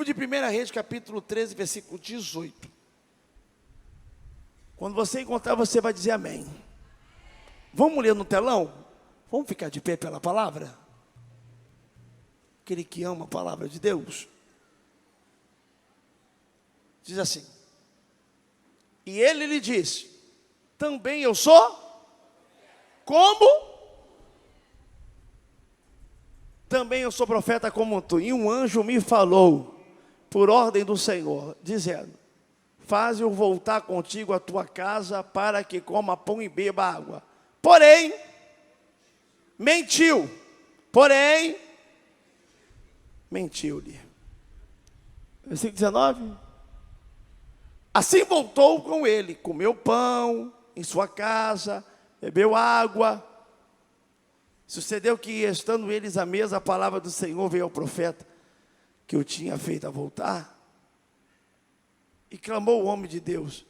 Livro de 1 Reis, capítulo 13, versículo 18. Quando você encontrar, você vai dizer amém. Vamos ler no telão? Vamos ficar de pé pela palavra? Aquele que ama a palavra de Deus. Diz assim: e ele lhe disse: também eu sou? Como? Também eu sou profeta como tu. E um anjo me falou, por ordem do Senhor, dizendo: faze-o voltar contigo à tua casa, para que coma pão e beba água. Porém, mentiu. Porém, mentiu-lhe. Versículo 19. Assim voltou com ele, comeu pão em sua casa, bebeu água. Sucedeu que, estando eles à mesa, a palavra do Senhor veio ao profeta, que o tinha feito a voltar. E clamou o homem de Deus,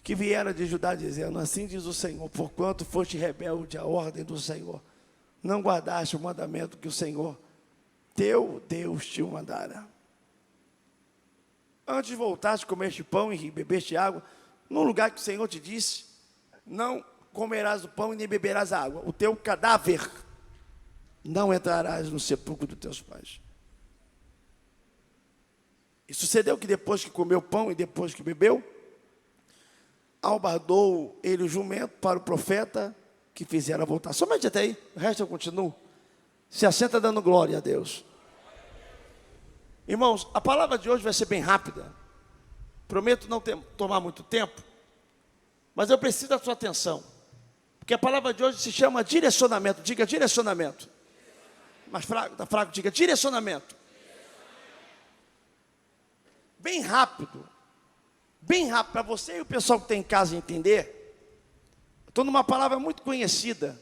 que viera de Judá, dizendo: assim diz o Senhor, porquanto foste rebelde à ordem do Senhor, não guardaste o mandamento que o Senhor, teu Deus, te mandara. Antes voltaste, comeste pão e bebeste água, num lugar que o Senhor te disse: não comerás o pão e nem beberás a água. O teu cadáver não entrarás no sepulcro dos teus pais. E sucedeu que depois que comeu pão e depois que bebeu, albardou ele o jumento para o profeta que fizera voltar. Somente até aí, o resto eu continuo. Se assenta dando glória a Deus. Irmãos, a palavra de hoje vai ser bem rápida. Prometo não tomar muito tempo, mas eu preciso da sua atenção. Porque a palavra de hoje se chama direcionamento. Diga direcionamento. Mais fraco, está fraco, diga direcionamento. Bem rápido, para você e o pessoal que tem em casa entender. Estou numa palavra muito conhecida.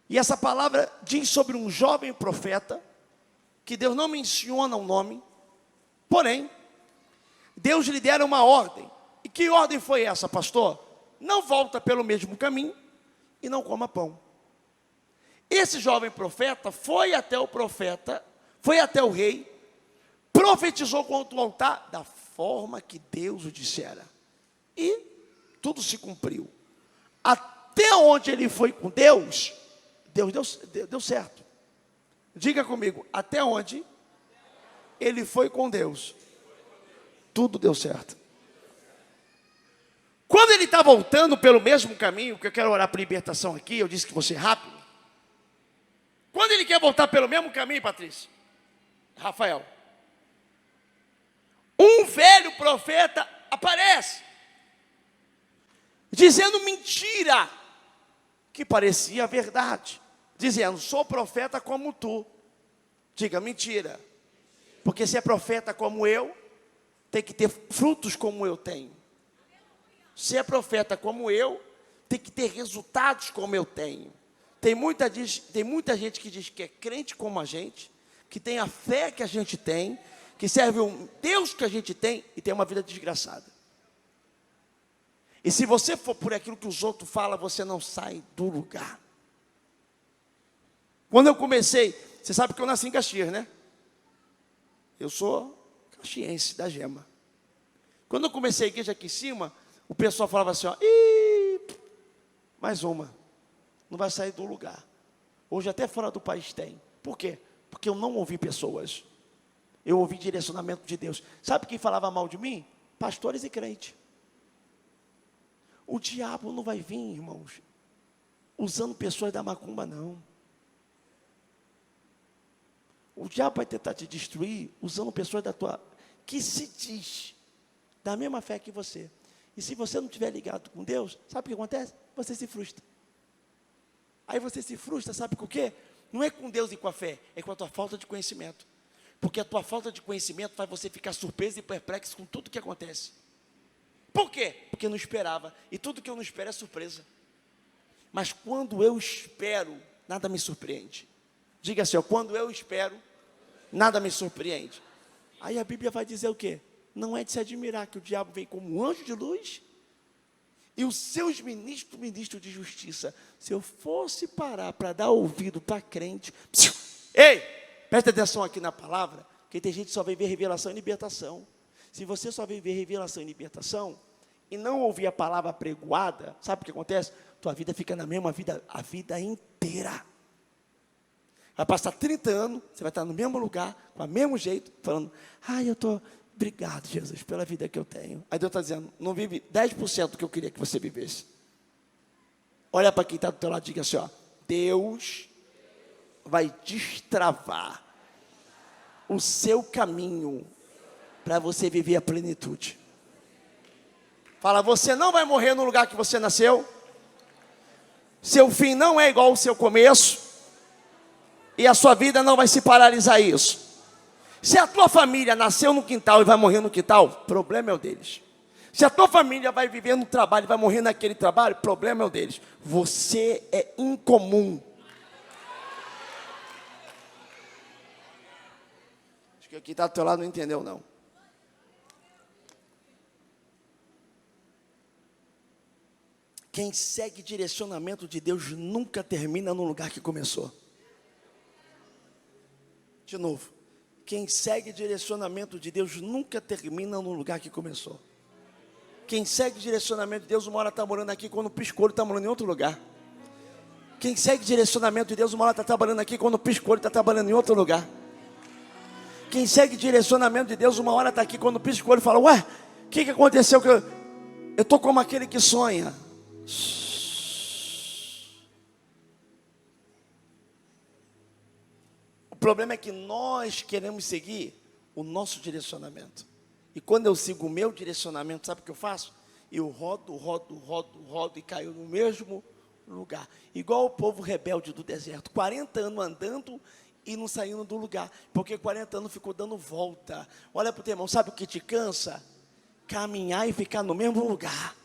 E essa palavra diz sobre um jovem profeta, que Deus não menciona o nome, porém, Deus lhe dera uma ordem. E que ordem foi essa, pastor? Não volta pelo mesmo caminho e não coma pão. Esse jovem profeta foi até o rei, profetizou contra o altar da forma que Deus o dissera. E tudo se cumpriu. Até onde ele foi com Deus, deu certo. Diga comigo, até onde ele foi com Deus, tudo deu certo. Quando ele está voltando pelo mesmo caminho, que eu quero orar por libertação aqui, eu disse que você é rápido. Quando ele quer voltar pelo mesmo caminho, Patrícia, Rafael, um velho profeta aparece, dizendo mentira, que parecia verdade, dizendo: sou profeta como tu. Diga mentira, porque se é profeta como eu, tem que ter frutos como eu tenho. Se é profeta como eu, tem que ter resultados como eu tenho. Tem muita gente que diz que é crente como a gente, que tem a fé que a gente tem, que serve um Deus que a gente tem e tem uma vida desgraçada. E se você for por aquilo que os outros falam, você não sai do lugar. Quando eu comecei, você sabe que eu nasci em Caxias, né? Eu sou caxiense, da Gema. Quando eu comecei a igreja aqui em cima, o pessoal falava assim, ó: ih, mais uma, não vai sair do lugar. Hoje até fora do país tem. Por quê? Porque eu não ouvi pessoas. Eu ouvi direcionamento de Deus. Sabe quem falava mal de mim? Pastores e crentes. O diabo não vai vir, irmãos, usando pessoas da macumba, não. O diabo vai tentar te destruir usando pessoas que se diz da mesma fé que você. E se você não estiver ligado com Deus, sabe o que acontece? Você se frustra. Aí você se frustra, sabe com o quê? Não é com Deus e com a fé, é com a tua falta de conhecimento. Porque a tua falta de conhecimento faz você ficar surpreso e perplexo com tudo que acontece. Por quê? Porque eu não esperava. E tudo que eu não espero é surpresa. Mas quando eu espero, nada me surpreende. Diga assim, ó: quando eu espero, nada me surpreende. Aí a Bíblia vai dizer o quê? Não é de se admirar que o diabo vem como um anjo de luz e os seus ministros de justiça. Se eu fosse parar para dar ouvido para crente, ei, presta atenção aqui na palavra, Porque tem gente que só vai ver revelação e libertação. Se você só vai ver revelação e libertação, e não ouvir a palavra pregoada, sabe o que acontece? Tua vida fica na mesma vida, a vida inteira. Vai passar 30 anos, você vai estar no mesmo lugar, com o mesmo jeito, falando, eu estou, obrigado, Jesus, pela vida que eu tenho. Aí Deus está dizendo, não vive 10% do que eu queria que você vivesse. Olha para quem está do teu lado e diga assim, Deus vai destravar o seu caminho para você viver a plenitude. Fala, você não vai morrer no lugar que você nasceu. Seu fim não é igual ao seu começo. E a sua vida não vai se paralisar isso. Se a tua família nasceu no quintal e vai morrer no quintal, problema é o deles. Se a tua família vai viver no trabalho e vai morrer naquele trabalho, problema é o deles. Você é incomum. Acho que quem está do teu lado não entendeu, não. Quem segue direcionamento de Deus nunca termina no lugar que começou. De novo. Quem segue direcionamento de Deus nunca termina no lugar que começou. Quem segue direcionamento de Deus, uma hora está morando aqui, quando pisca o olho está morando em outro lugar. Quem segue direcionamento de Deus, uma hora está trabalhando aqui, quando pisca o olho está trabalhando em outro lugar. Quem segue direcionamento de Deus, uma hora está aqui, quando pisca o olho fala, o que aconteceu? Que eu estou como aquele que sonha. O problema é que nós queremos seguir o nosso direcionamento. E quando eu sigo o meu direcionamento, sabe o que eu faço? Eu rodo e caio no mesmo lugar. Igual o povo rebelde do deserto. 40 anos andando e não saindo do lugar. Porque 40 anos ficou dando volta. Olha para o teu irmão, sabe o que te cansa? Caminhar e ficar no mesmo lugar.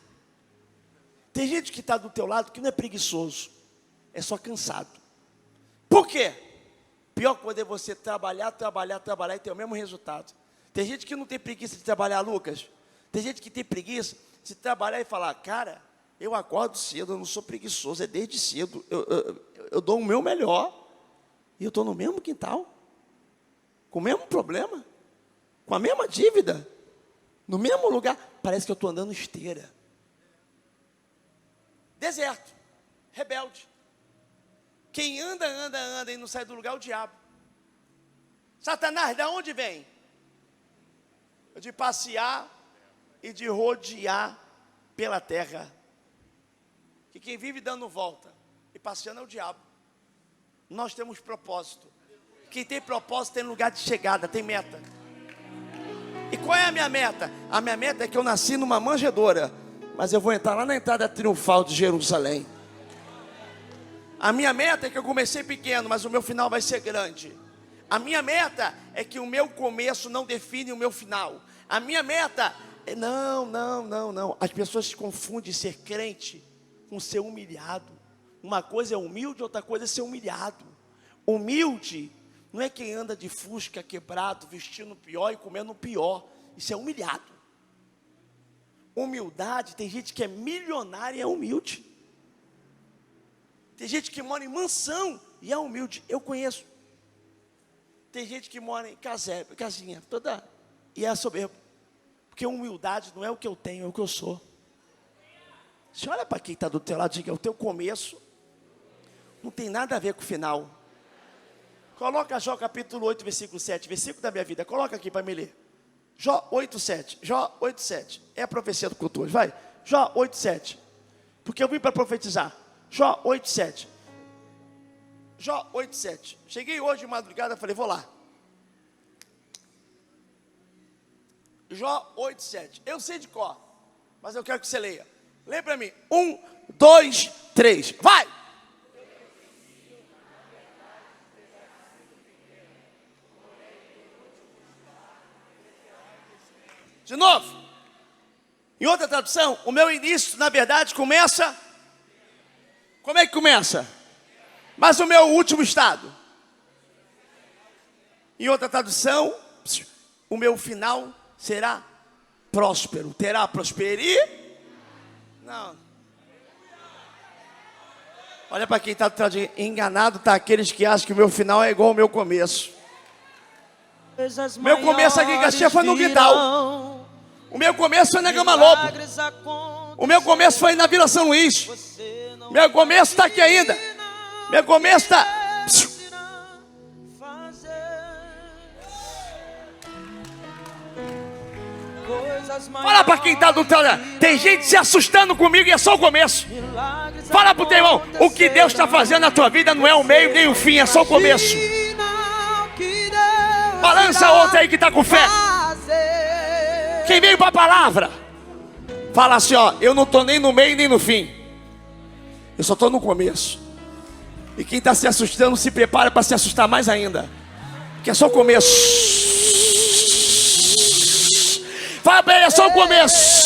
Tem gente que está do teu lado que não é preguiçoso. É só cansado. Por quê? Pior coisa é você trabalhar e ter o mesmo resultado. Tem gente que não tem preguiça de trabalhar, Lucas. Tem gente que tem preguiça de trabalhar e falar, cara, eu acordo cedo, eu não sou preguiçoso, é desde cedo. Eu dou o meu melhor. E eu estou no mesmo quintal. Com o mesmo problema. Com a mesma dívida. No mesmo lugar. Parece que eu estou andando esteira. Deserto. Rebelde. Quem anda e não sai do lugar é o diabo. Satanás, de onde vem? De passear e de rodear pela terra. Que quem vive dando volta e passeando é o diabo. Nós temos propósito. Quem tem propósito tem lugar de chegada, tem meta. E qual é a minha meta? A minha meta é que eu nasci numa manjedoura, mas eu vou entrar lá na entrada triunfal de Jerusalém. A minha meta é que eu comecei pequeno, mas o meu final vai ser grande. A minha meta é que o meu começo não define o meu final. A minha meta é... Não. As pessoas se confundem ser crente com ser humilhado. Uma coisa é humilde, outra coisa é ser humilhado. Humilde não é quem anda de fusca quebrado, vestindo pior e comendo pior. Isso é humilhado. Humildade, tem gente que é milionária e é humilde. Tem gente que mora em mansão e é humilde. Eu conheço. Tem gente que mora em casinha toda e é soberbo. Porque humildade não é o que eu tenho, é o que eu sou. Você olha para quem está do teu lado e diga, o teu começo não tem nada a ver com o final. Coloca Jó capítulo 8, versículo 7, versículo da minha vida. Coloca aqui para me ler. Jó 8, 7. Jó 8, 7. É a profecia do culto hoje, vai. Jó 8, 7. Porque eu vim para profetizar. Jó 8, 7. Jó 8, 7. Cheguei hoje de madrugada, falei, vou lá. Jó 8, 7. Eu sei de cor, mas eu quero que você leia. Lê para mim. 1, 2, 3. Vai! De novo. Em outra tradução, o meu início, na verdade, começa... Como é que começa? Mas o meu último estado. Em outra tradução, o meu final será próspero. Terá prosperidade? Não. Olha para quem está enganado, está aqueles que acham que o meu final é igual ao meu começo. O meu começo aqui em Caxias foi no Guidal. O meu começo foi na Gama Lobo. O meu começo foi na Vila São Luís. Meu começo está aqui ainda. Meu começo está... Fala para quem está do teu lado. Tem gente se assustando comigo e é só o começo. Fala para o teu irmão. O que Deus está fazendo na tua vida não é o meio nem o fim, é só o começo. Balança outra aí que está com fé. Quem veio para a palavra, fala assim, ó, eu não estou nem no meio nem no fim. Eu só estou no começo. E quem está se assustando, se prepara para se assustar mais ainda. Que é só o começo. Fala para ele, é só o começo.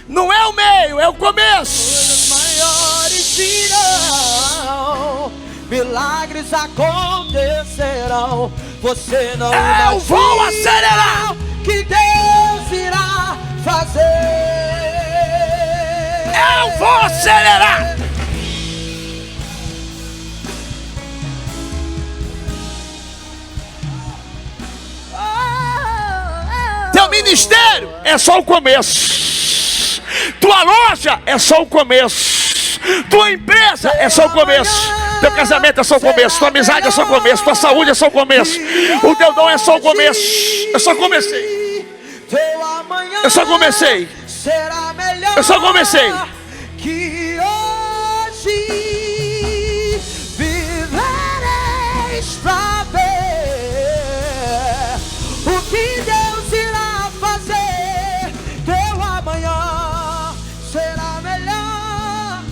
Não é o meio, é o começo. Maiores virão, milagres acontecerão. Você não eu vou acelerar. Que Deus irá fazer. Eu vou acelerar. Teu ministério é só o começo. Tua loja é só o começo. Tua empresa é só o começo. Teu casamento é só o começo. Tua amizade é só o começo. Tua saúde é só o começo. O teu dom é só o começo. Eu só comecei. Eu só comecei. Eu só comecei. Que hoje vivereis pra ver o que Deus irá fazer. Teu amanhã será melhor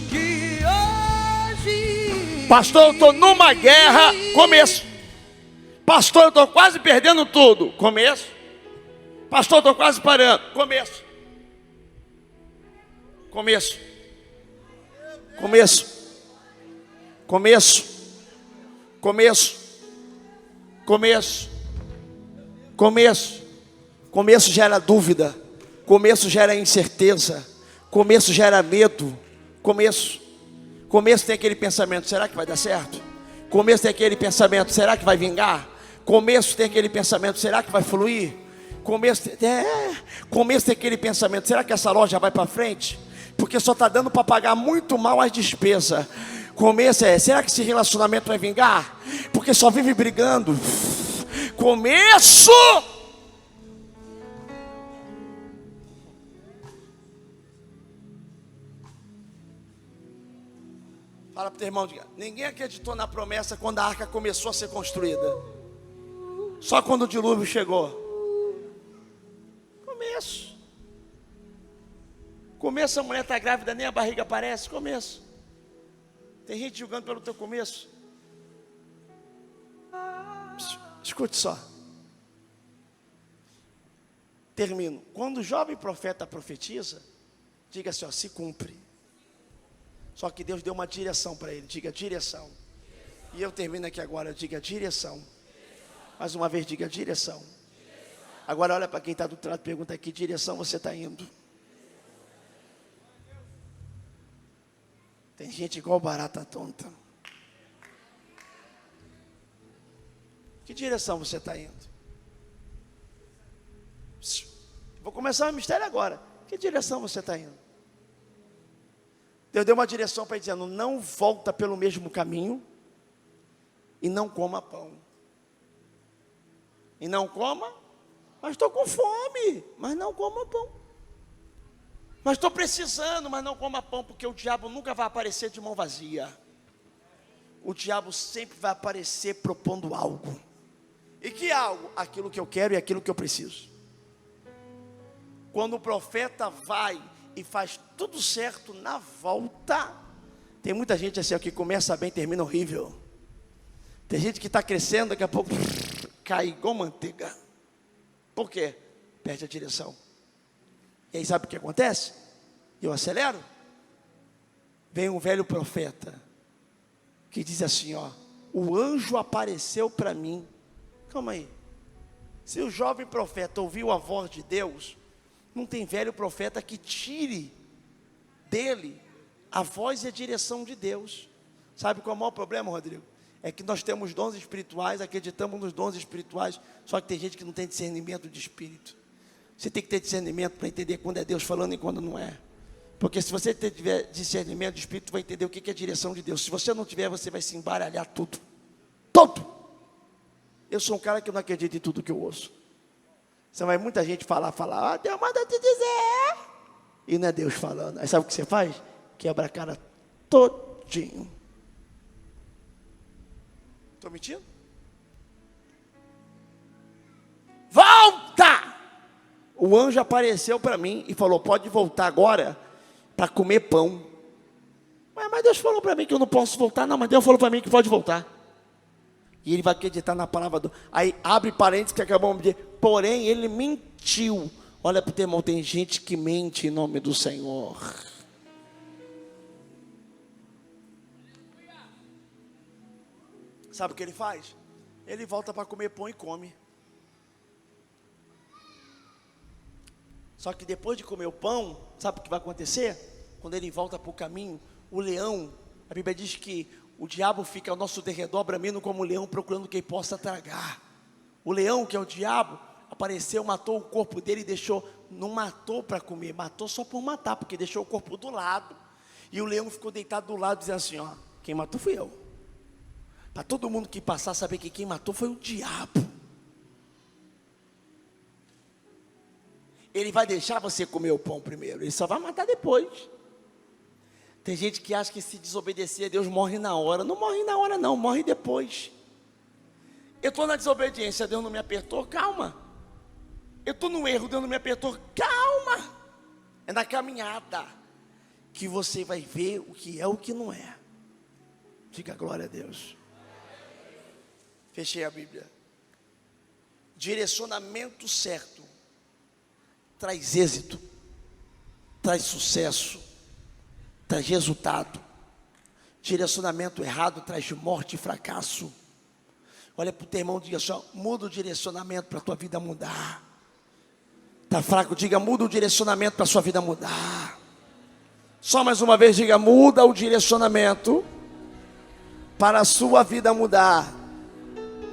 que hoje. Pastor, eu estou numa guerra. Começo. Pastor, eu estou quase perdendo tudo. Começo. Pastor, eu estou quase parando. Começo. Começo. Começo. Começo. Começo. Começo. Começo. Começo gera dúvida. Começo gera incerteza. Começo gera medo. Começo. Começo tem aquele pensamento, será que vai dar certo? Começo tem aquele pensamento, será que vai vingar? Começo tem aquele pensamento, será que vai fluir? Começo tem aquele pensamento, será que essa loja vai para frente? Porque só está dando para pagar muito mal as despesas. Começo será que esse relacionamento vai vingar? Porque só vive brigando. Começo! Fala para o teu irmão, diga, ninguém acreditou na promessa quando a arca começou a ser construída. Só quando o dilúvio chegou. Começo. Começo, a mulher está grávida, nem a barriga aparece. Começo. Tem gente julgando pelo teu começo. Escute só. Termino. Quando o jovem profeta profetiza, diga assim, ó, se cumpre. Só que Deus deu uma direção para ele. Diga direção. E eu termino aqui agora. Diga direção. Mais uma vez, diga direção. Agora olha para quem está do outro lado e pergunta: que direção você está indo? Tem gente igual barata tonta. Que direção você está indo? Vou começar o mistério agora. Que direção você está indo? Deus deu uma direção para ele dizendo: não volta pelo mesmo caminho e não coma pão. E não coma, mas estou com fome, mas não coma pão. Mas estou precisando, mas não coma pão, porque o diabo nunca vai aparecer de mão vazia. O diabo sempre vai aparecer propondo algo. E que algo? Aquilo que eu quero e aquilo que eu preciso. Quando o profeta vai e faz tudo certo na volta, tem muita gente assim, ó, que começa bem e termina horrível. Tem gente que está crescendo, daqui a pouco cai igual manteiga. Por quê? Perde a direção. E aí sabe o que acontece? Eu acelero. Vem um velho profeta que diz assim, ó: o anjo apareceu para mim. Calma aí. Se o jovem profeta ouviu a voz de Deus, não tem velho profeta que tire dele a voz e a direção de Deus. Sabe qual é o maior problema, Rodrigo? É que nós temos dons espirituais, acreditamos nos dons espirituais, só que tem gente que não tem discernimento de espírito. Você tem que ter discernimento para entender quando é Deus falando e quando não é. Porque se você tiver discernimento de espírito, vai entender o que é a direção de Deus. Se você não tiver, você vai se embaralhar tudo. Todo. Eu sou um cara que não acredita em tudo que eu ouço. Você vai muita gente falar, Deus manda te dizer. E não é Deus falando. Aí sabe o que você faz? Quebra a cara todinho. Estou mentindo? Volta! O anjo apareceu para mim e falou, pode voltar agora para comer pão. Mas Deus falou para mim que eu não posso voltar. Não, mas Deus falou para mim que pode voltar. E ele vai acreditar na palavra do... Aí abre parênteses que acabamos de dizer, porém ele mentiu. Olha para o teu irmão, tem gente que mente em nome do Senhor. Sabe o que ele faz? Ele volta para comer pão e come. Só que depois de comer o pão, sabe o que vai acontecer? Quando ele volta para o caminho, o leão, a Bíblia diz que o diabo fica ao nosso derredor, bramindo como um leão, procurando quem possa tragar. O leão, que é o diabo, apareceu, matou o corpo dele e deixou, não matou para comer, matou só por matar, porque deixou o corpo do lado. E o leão ficou deitado do lado, dizendo assim, ó, quem matou fui eu. Para todo mundo que passar saber que quem matou foi o diabo. Ele vai deixar você comer o pão primeiro, ele só vai matar depois. Tem gente que acha que se desobedecer a Deus morre na hora. Não morre na hora não, morre depois. Eu estou na desobediência, Deus não me apertou, calma. Eu estou no erro, Deus não me apertou, calma. É na caminhada que você vai ver o que é o que não é. Diga glória a Deus. Fechei a Bíblia. Direcionamento certo traz êxito, traz sucesso, traz resultado. Direcionamento errado traz morte e fracasso. Olha para o teu irmão e diga só, muda o direcionamento para a tua vida mudar. Está fraco? Diga, muda o direcionamento para a sua vida mudar. Só mais uma vez, diga, muda o direcionamento para a sua vida mudar.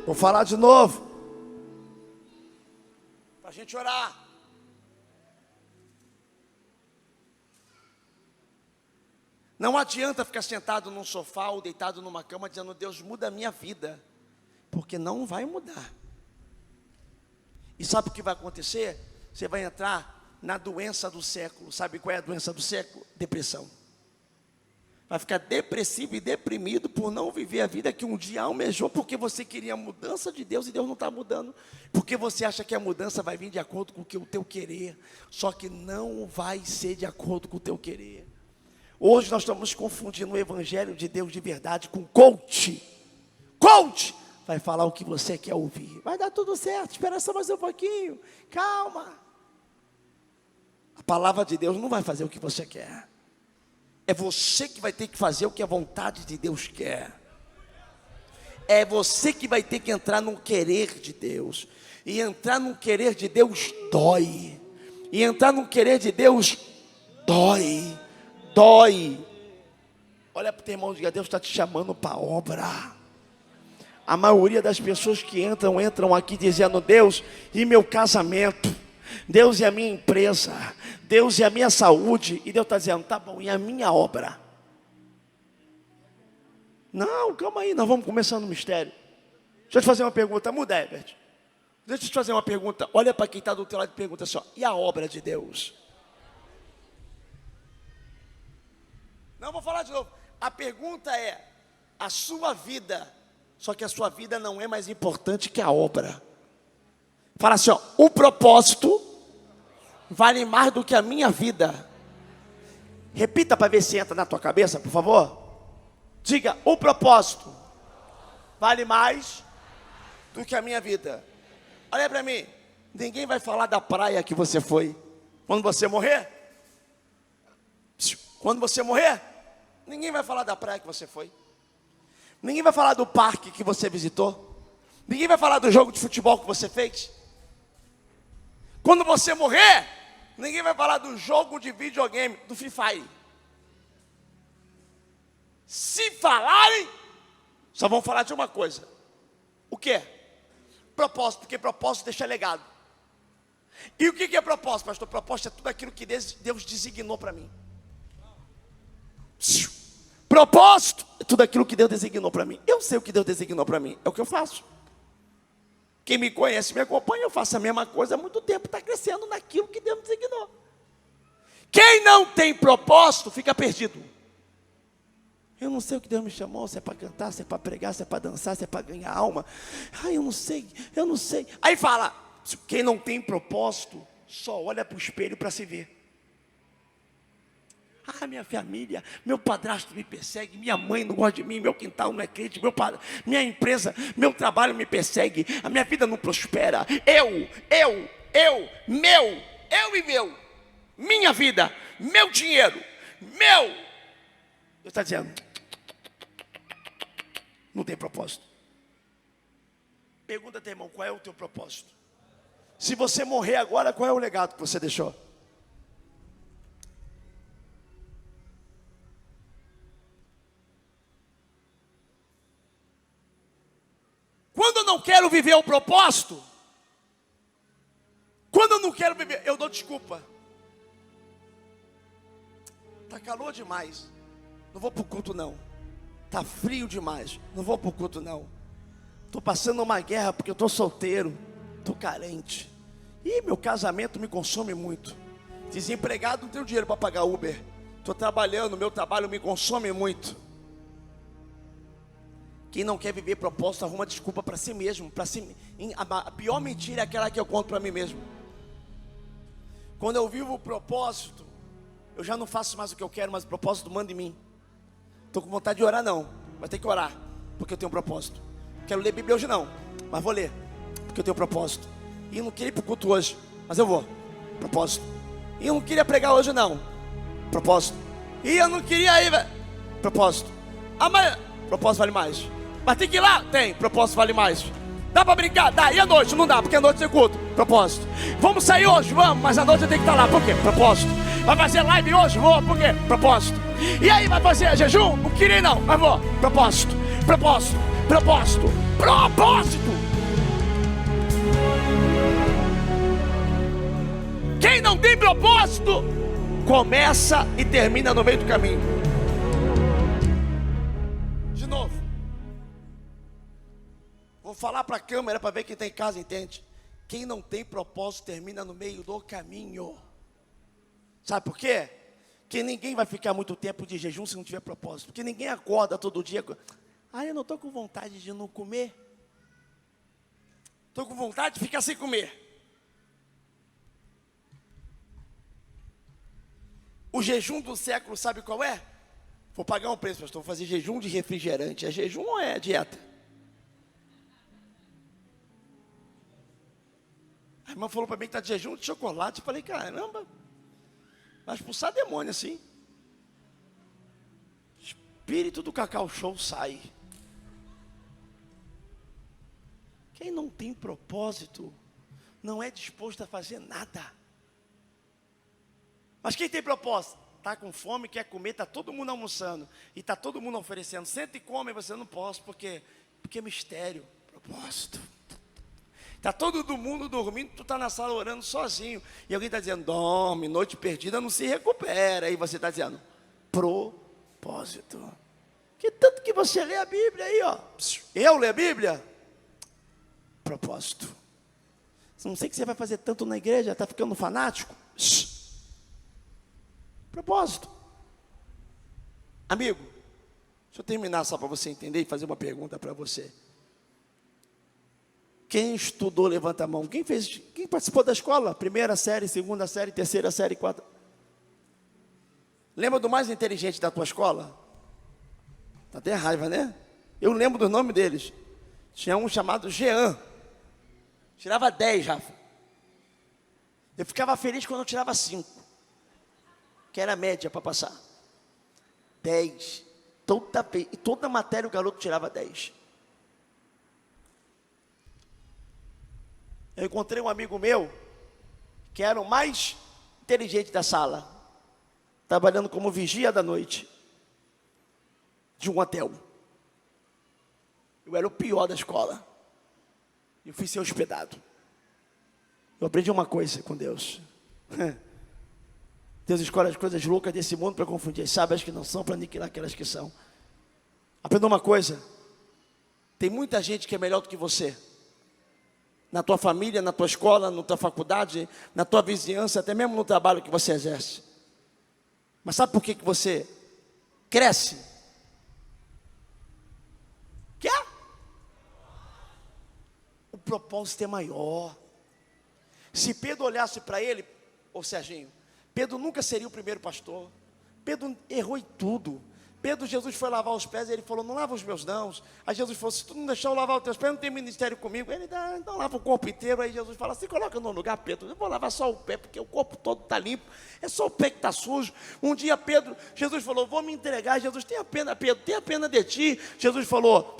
Vou falar de novo, para a gente orar. Não adianta ficar sentado num sofá ou deitado numa cama dizendo, Deus muda a minha vida, porque não vai mudar. E sabe o que vai acontecer? Você vai entrar na doença do século. Sabe qual é a doença do século? Depressão. Vai ficar depressivo e deprimido por não viver a vida que um dia almejou, porque você queria a mudança de Deus e Deus não está mudando, porque você acha que a mudança vai vir de acordo com o teu querer, só que não vai ser de acordo com o teu querer. Hoje nós estamos confundindo o evangelho de Deus de verdade com coach. Coach vai falar o que você quer ouvir. Vai dar tudo certo, espera só mais um pouquinho, calma. A palavra de Deus não vai fazer o que você quer. É você que vai ter que fazer o que a vontade de Deus quer. É você que vai ter que entrar no querer de Deus. E entrar no querer de Deus dói. E entrar no querer de Deus dói. Dói. Olha para o teu irmão e diga, Deus está te chamando para a obra. A maioria das pessoas que entram aqui dizendo, Deus e meu casamento, Deus e a minha empresa, Deus e a minha saúde. E Deus está dizendo, tá bom, e a minha obra? Não, calma aí, nós vamos começar no mistério. Deixa eu te fazer uma pergunta, muda, Herbert. Deixa eu te fazer uma pergunta, olha para quem está do teu lado e pergunta assim, ó, e a obra de Deus? Não, vou falar de novo. A pergunta é, a sua vida, só que a sua vida não é mais importante que a obra. Fala assim, ó, o propósito vale mais do que a minha vida. Repita para ver se entra na tua cabeça, por favor. Diga, o propósito vale mais do que a minha vida. Olha para mim, ninguém vai falar da praia que você foi. Quando você morrer, ninguém vai falar da praia que você foi. Ninguém vai falar do parque que você visitou. Ninguém vai falar do jogo de futebol que você fez. Quando você morrer, ninguém vai falar do jogo de videogame, do Free Fire. Se falarem, Só vão falar de uma coisa. O quê? Propósito, porque propósito deixa legado. E o que é propósito, pastor? Propósito é tudo aquilo que Deus designou para mim. Propósito é tudo aquilo que Deus designou para mim. Eu sei o que Deus designou para mim, é o que eu faço. Quem me conhece, me acompanha, eu faço a mesma coisa há muito tempo, está crescendo naquilo que Deus designou. Quem não tem propósito, fica perdido. Eu não sei o que Deus me chamou, se é para cantar, se é para pregar, se é para dançar, se é para ganhar alma. Eu não sei. Aí fala, quem não tem propósito, só olha para o espelho para se ver. Minha família, meu padrasto me persegue, minha mãe não gosta de mim, meu quintal não é crente, minha empresa, meu trabalho me persegue, a minha vida não prospera. Eu e meu, minha vida, meu dinheiro, meu. Deus está dizendo, não tem propósito. Pergunta, teu irmão, qual é o teu propósito? Se você morrer agora, qual é o legado que você deixou? Quando eu não quero viver o propósito, eu dou desculpa. Está calor demais, não vou para o culto não. Está frio demais, não vou para o culto não. Estou passando uma guerra porque eu estou solteiro, estou carente. E meu casamento me consome muito. Desempregado, não tenho dinheiro para pagar Uber. Estou trabalhando, meu trabalho me consome muito. Quem não quer viver propósito, arruma desculpa para si mesmo. A pior mentira é aquela que eu conto para mim mesmo. Quando eu vivo o propósito, eu já não faço mais o que eu quero, mas o propósito manda em mim. Estou com vontade de orar não, mas tem que orar, porque eu tenho um propósito. Quero ler Bíblia hoje não, mas vou ler, porque eu tenho um propósito. E eu não queria ir para o culto hoje, mas eu vou, propósito. E eu não queria pregar hoje não, propósito. E eu não queria ir, velho, propósito. Amanhã, propósito vale mais. Mas tem que ir lá? Tem, propósito vale mais. Dá para brincar? Dá, e à noite? Não dá, porque à noite tem culto, propósito. Vamos sair hoje? Vamos, mas à noite eu tenho que estar lá, por quê? Propósito. Vai fazer live hoje? Vou, por quê? Propósito. E aí, vai fazer jejum? Não queria não, mas vou, propósito. Quem não tem propósito, começa e termina no meio do caminho. De novo. Vou falar para a câmera para ver quem está em casa entende. Quem não tem propósito termina no meio do caminho. Sabe por quê? Porque ninguém vai ficar muito tempo de jejum se não tiver propósito. Porque ninguém acorda todo dia. Eu não estou com vontade de não comer. Estou com vontade de ficar sem comer. O jejum do século, sabe qual é? Vou pagar um preço, pastor. Vou fazer jejum de refrigerante. É jejum ou é dieta? A irmã falou para mim que está de jejum de chocolate. Eu falei, caramba, vai expulsar demônio assim. Espírito do Cacau Show sai. Quem não tem propósito, não é disposto a fazer nada. Mas quem tem propósito, está com fome, quer comer, está todo mundo almoçando. E está todo mundo oferecendo, senta e come, você não posso, porque é mistério, propósito. Está todo mundo dormindo, tu está na sala orando sozinho. E alguém está dizendo, dorme, noite perdida não se recupera. Aí você está dizendo, propósito. Que tanto que você lê a Bíblia aí, ó. Eu leio a Bíblia? Propósito. Não sei o que você vai fazer tanto na igreja, está ficando fanático? Propósito. Amigo, deixa eu terminar só para você entender e fazer uma pergunta para você. Quem estudou, levanta a mão. Quem participou da escola? Primeira série, segunda série, terceira série, quarta. Lembra do mais inteligente da tua escola? Tá até raiva, né? Eu lembro do nome deles. Tinha um chamado Jean. Tirava 10, Rafa. Eu ficava feliz quando eu tirava 5. Que era a média para passar. 10. Toda matéria o garoto tirava 10. Eu encontrei um amigo meu, que era o mais inteligente da sala, trabalhando como vigia da noite, de um hotel. Eu era o pior da escola. Eu fui ser hospedado. Eu aprendi uma coisa com Deus. Deus escolhe as coisas loucas desse mundo para confundir as sábias que não são, para aniquilar aquelas que são. Aprenda uma coisa. Tem muita gente que é melhor do que você. Na tua família, na tua escola, na tua faculdade, na tua vizinhança, até mesmo no trabalho que você exerce. Mas sabe por que você cresce? Quer? O propósito é maior. Se Pedro olhasse para ele, ô Serginho, Pedro nunca seria o primeiro pastor. Pedro errou em tudo. Jesus foi lavar os pés e ele falou, não lava os meus não. Aí Jesus falou, se tu não deixar eu lavar os teus pés, não tem ministério comigo. Ele dá, então lava o corpo inteiro. Aí Jesus fala, se coloca no lugar, Pedro, eu vou lavar só o pé, porque o corpo todo está limpo, é só o pé que está sujo. Um dia Jesus falou, vou me entregar. Jesus, tenha pena, Pedro, tenha pena de ti. Jesus falou,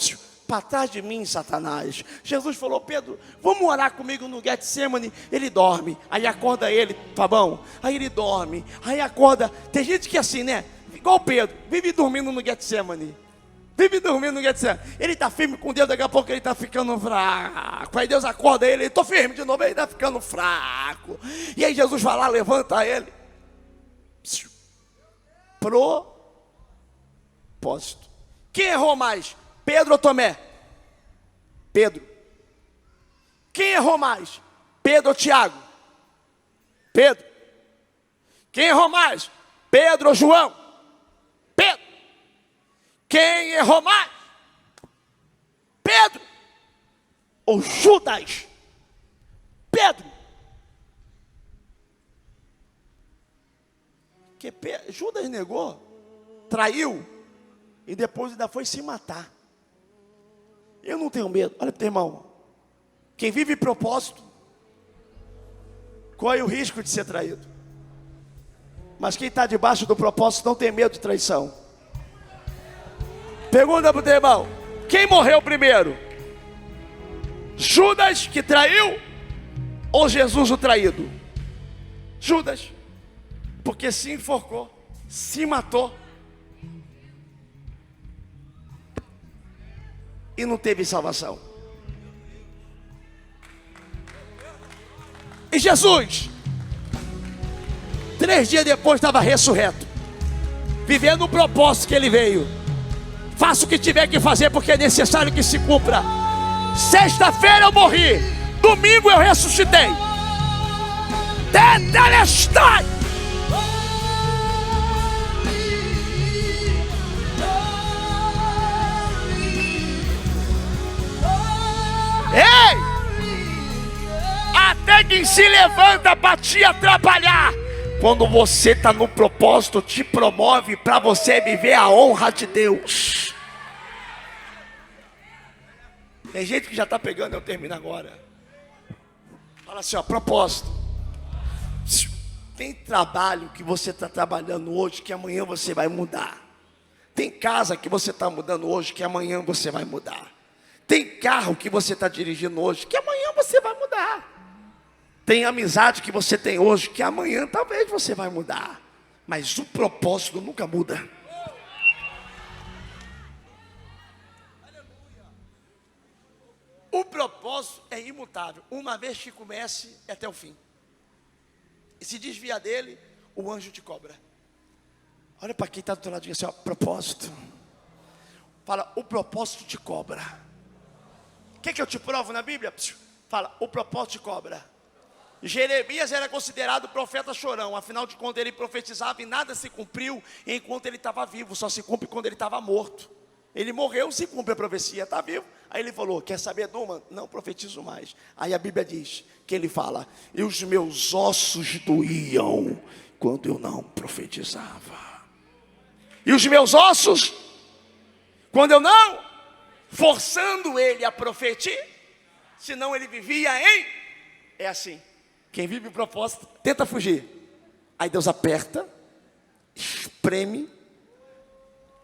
para trás de mim, Satanás. Jesus falou, Pedro, vamos orar comigo no Getsemane. Ele dorme, aí acorda ele, Fabão, aí ele dorme, aí acorda. Tem gente que é assim, né? Igual Pedro, vive dormindo no Getsemane. Vive dormindo no Getsemane. Ele está firme com Deus, daqui a pouco ele está ficando fraco. Aí Deus acorda ele, estou firme de novo, ele está ficando fraco. E aí Jesus vai lá, levanta ele. Propósito. Quem errou mais? Pedro ou Tomé? Pedro. Quem errou mais? Pedro ou Tiago? Pedro. Quem errou mais? Pedro ou João? Pedro. Quem errou mais? Pedro ou Judas? Pedro. Que Judas negou, traiu e depois ainda foi se matar. Eu não tenho medo. Olha para o teu irmão. Quem vive propósito, corre o risco de ser traído. Mas quem está debaixo do propósito não tem medo de traição. Pergunta para o teu irmão, quem morreu primeiro? Judas que traiu ou Jesus o traído? Judas, porque se enforcou, se matou e não teve salvação. E Jesus, 3 dias depois estava ressurreto, vivendo o propósito que ele veio. Faça o que tiver que fazer, porque é necessário que se cumpra. Sexta-feira eu morri, domingo eu ressuscitei. Tetelestai. Ei! Até quem se levanta para te atrapalhar, quando você está no propósito, te promove para você viver a honra de Deus. Tem gente que já está pegando, eu termino agora. Fala assim, ó, propósito. Tem trabalho que você está trabalhando hoje, que amanhã você vai mudar. Tem casa que você está mudando hoje, que amanhã você vai mudar. Tem carro que você está dirigindo hoje, que amanhã você vai mudar. Tem amizade que você tem hoje, que amanhã talvez você vai mudar. Mas o propósito nunca muda. O propósito é imutável. Uma vez que comece, é até o fim. E se desviar dele, o anjo te cobra. Olha para quem está do teu lado e diz assim, ó, propósito. Fala, o propósito te cobra. O que eu te provo na Bíblia? Fala, o propósito te cobra. Jeremias era considerado profeta chorão. Afinal de contas ele profetizava e nada se cumpriu enquanto ele estava vivo. Só se cumpre quando ele estava morto. Ele morreu, se cumpre a profecia, está vivo. Aí ele falou, quer saber de uma? Não profetizo mais. Aí a Bíblia diz, que ele fala, e os meus ossos doíam quando eu não profetizava. E os meus ossos, quando eu não, forçando ele a profetizar, senão ele vivia em, é assim, quem vive o propósito, tenta fugir. Aí Deus aperta, espreme,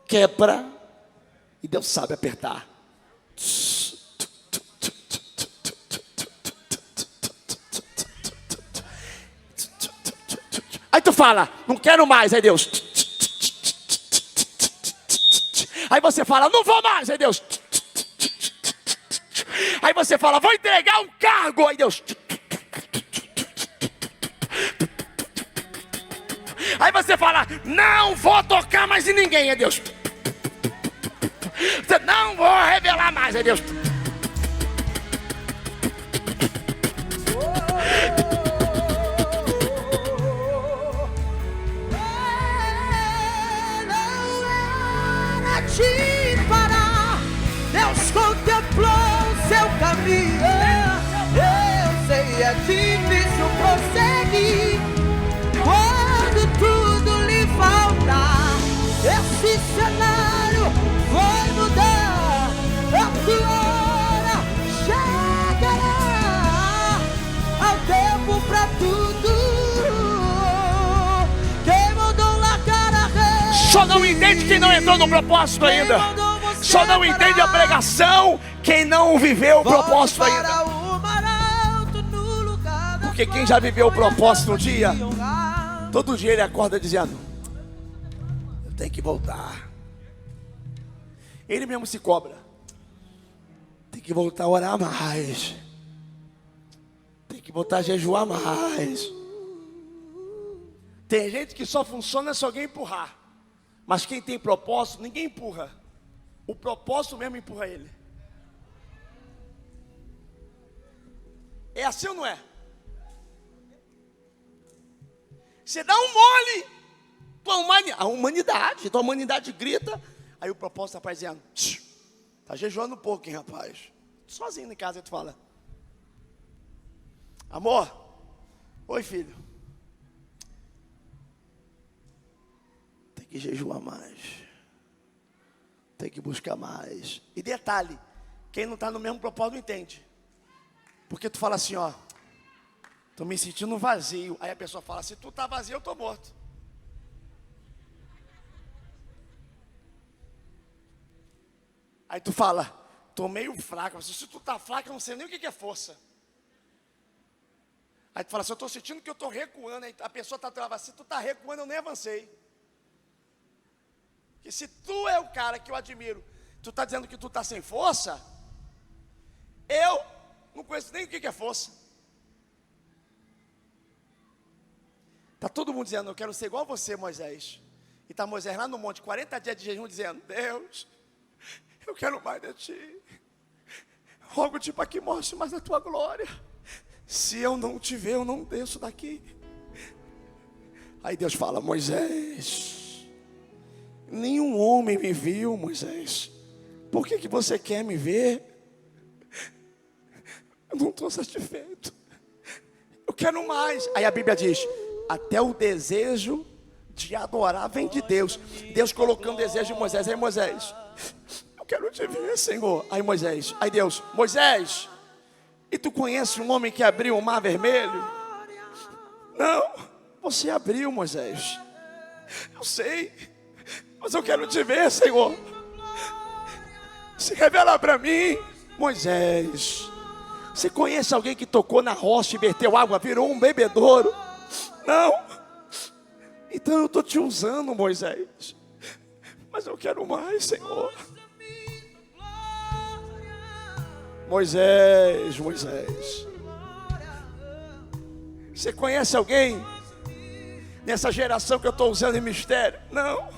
quebra, e Deus sabe apertar. Aí tu fala, não quero mais, aí Deus. Aí você fala, não vou mais, aí Deus. Aí você fala, vou entregar um cargo. Aí Deus... Aí você fala, não vou tocar mais em ninguém. Aí Deus... Não vou revelar mais. Aí Deus... Te parar, Deus contemplou o seu caminho. Eu sei, é difícil prosseguir quando tudo lhe faltar. Esse cenário vai mudar, a tua hora chegará. Ao tempo pra tudo. Quem mandou largar a rede? Só não entende quem não entrou no propósito ainda. Só não entende a pregação quem não viveu o propósito ainda. Porque quem já viveu o propósito um dia, todo dia ele acorda dizendo, eu tenho que voltar. Ele mesmo se cobra. Tem que voltar a orar mais. Tem que voltar a jejuar mais. Tem gente que só funciona se alguém empurrar. Mas quem tem propósito, ninguém empurra. O propósito mesmo empurra ele. É assim ou não é? Você dá um mole, a humanidade grita. Aí o propósito está dizendo, está jejuando um pouco, hein, rapaz? Sozinho em casa, aí tu fala, amor, oi filho, tem que jejuar mais, tem que buscar mais. E detalhe, quem não está no mesmo propósito não entende. Porque tu fala assim, ó, tô me sentindo vazio. Aí a pessoa fala, se tu tá vazio, eu tô morto. Aí tu fala, tô meio fraco. Se tu tá fraco, eu não sei nem o que é força. Aí tu fala assim, eu tô sentindo que eu tô recuando. Aí a pessoa tá travada, se tu tá recuando, eu nem avancei. Que se tu é o cara que eu admiro, tu tá dizendo que tu tá sem força, eu não conheço nem o que é força. Está todo mundo dizendo, eu quero ser igual a você, Moisés. E está Moisés lá no monte, 40 dias de jejum, dizendo, Deus, eu quero mais de ti. Rogo-te para que mostre mais a tua glória. Se eu não te ver, eu não desço daqui. Aí Deus fala, Moisés, nenhum homem me viu, Moisés. Por que você quer me ver? Eu não estou satisfeito. Eu quero mais. Aí a Bíblia diz, até o desejo de adorar vem de Deus. Deus colocando desejo em Moisés. Aí Moisés, eu quero te ver, Senhor. Aí Moisés, aí Deus, Moisés, e tu conhece um homem que abriu o mar vermelho? Não, você abriu, Moisés. Eu sei, mas eu quero te ver, Senhor. Se revela para mim. Moisés, você conhece alguém que tocou na rocha e verteu água, virou um bebedouro? Não. Então eu estou te usando, Moisés. Mas eu quero mais, Senhor. Moisés, Moisés, você conhece alguém nessa geração que eu estou usando em mistério? Não.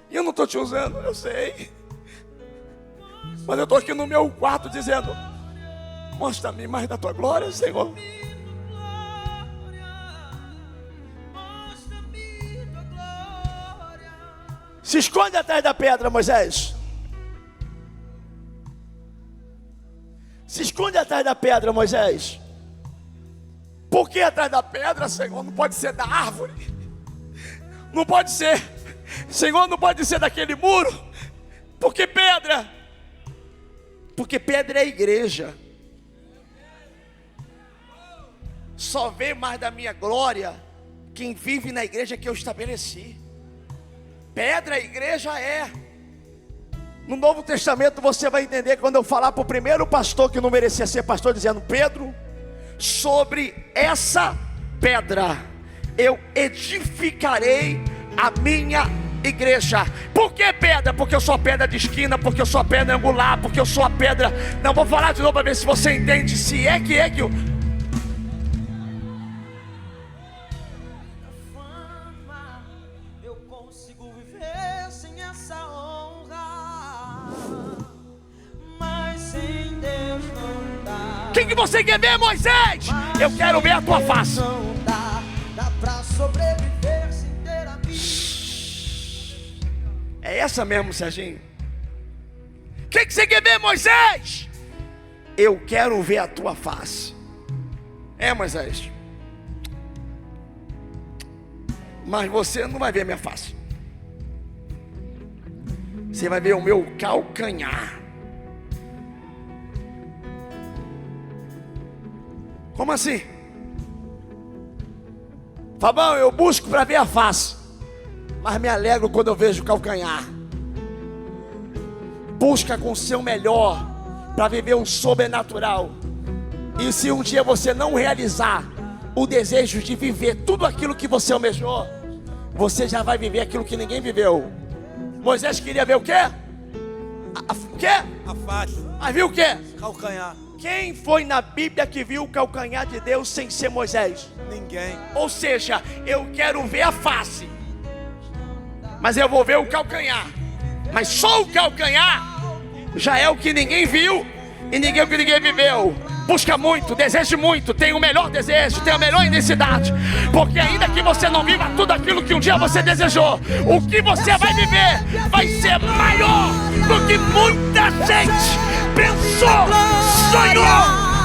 E eu não estou te usando, eu sei. Mas eu estou aqui no meu quarto dizendo, mostra-me mais da tua glória, Senhor. Se esconde atrás da pedra, Moisés. Se esconde atrás da pedra, Moisés. Por que atrás da pedra, Senhor? Não pode ser da árvore. Não pode ser. Senhor, não pode ser daquele muro. Por que pedra? Porque pedra é a igreja. Só vê mais da minha glória quem vive na igreja que eu estabeleci. Pedra a igreja é. No Novo Testamento você vai entender quando eu falar para o primeiro pastor que não merecia ser pastor, dizendo, Pedro, sobre essa pedra eu edificarei a minha igreja. Por que pedra? Porque eu sou a pedra de esquina, porque eu sou a pedra angular, porque eu sou a pedra... Não, vou falar de novo para ver se você entende. Se é que o... Eu consigo viver sem essa honra, mas sem Deus não dá. O que você quer ver, Moisés? Eu quero ver a tua face. Não dá pra sobreviver sem ter amigo. É essa mesmo, Serginho. O que você quer ver, Moisés? Eu quero ver a tua face. É, Moisés. Mas você não vai ver a minha face. Você vai ver o meu calcanhar. Como assim? Fabão, eu busco para ver a face, mas me alegro quando eu vejo o calcanhar. Busca com o seu melhor para viver o sobrenatural. E se um dia você não realizar o desejo de viver tudo aquilo que você almejou, você já vai viver aquilo que ninguém viveu. Moisés queria ver o quê? O quê? A face. Mas viu o quê? Calcanhar. Quem foi na Bíblia que viu o calcanhar de Deus sem ser Moisés? Ninguém. Ou seja, eu quero ver a face, mas eu vou ver o calcanhar. Mas só o calcanhar já é o que ninguém viu e ninguém o que ninguém viveu. Busca muito, deseje muito, tenha o melhor desejo, tenha a melhor intensidade, porque ainda que você não viva tudo aquilo que um dia você desejou, o que você vai viver vai ser maior do que muita gente pensou, sonhou